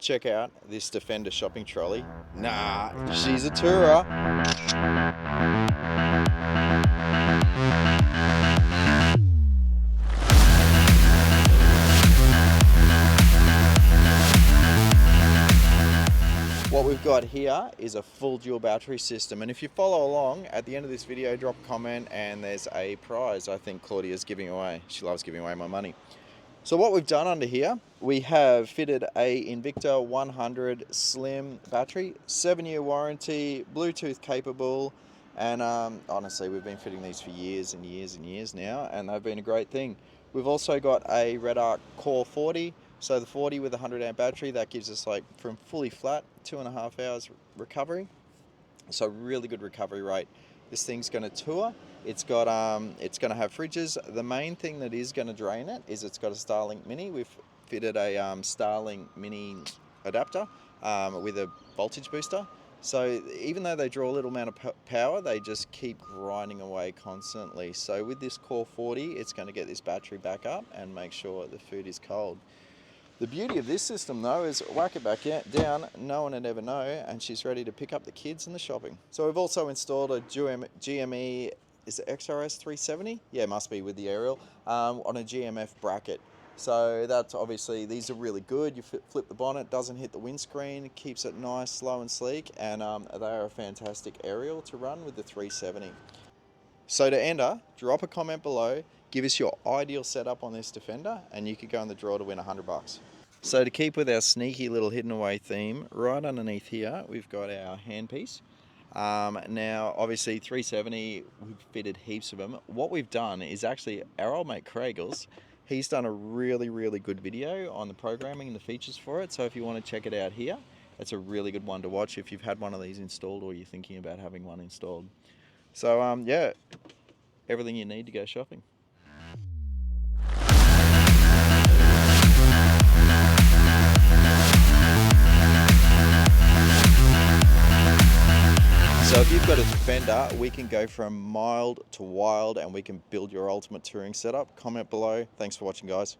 Check out this Defender shopping trolley. Nah, she's a tourer. What we've got here is a full dual battery system, and if you follow along at the end of this video, drop a comment and there's a prize I think Claudia's giving away. She loves giving away my money. So what we've done under here, we have fitted a Invicta 100 slim battery, 7-year warranty, Bluetooth capable, and honestly we've been fitting these for years and years and years now, and they've been a great thing. We've also got a Redarc Core 40, so the 40 with a 100 amp battery, that gives us like from fully flat 2.5 hours recovery, so really good recovery rate. This thing's going to tour. It's going to have fridges. The main thing that is going to drain it is it's got a Starlink Mini. We've fitted a Starlink Mini adapter with a voltage booster. So even though they draw a little amount of power, they just keep grinding away constantly. So with this Core 40, it's going to get this battery back up and make sure the food is cold. The beauty of this system though is whack it back down, no one would ever know, and she's ready to pick up the kids and the shopping. So we've also installed a GME, is it XRS 370? Yeah, it must be with the aerial, on a GMF bracket. So that's obviously, these are really good. You flip the bonnet, doesn't hit the windscreen, it keeps it nice, slow and sleek, and they are a fantastic aerial to run with the 370. So to enter, drop a comment below, give us your ideal setup on this Defender, and you could go in the draw to win $100. So to keep with our sneaky little hidden away theme, right underneath here, we've got our handpiece. Now, obviously 370, we've fitted heaps of them. What we've done is actually, our old mate Craigles, he's done a really, really good video on the programming and the features for it. So if you want to check it out here, that's a really good one to watch if you've had one of these installed or you're thinking about having one installed. So yeah, everything you need to go shopping. So if you've got a Defender, we can go from mild to wild and we can build your ultimate touring setup. Comment below. Thanks for watching, guys.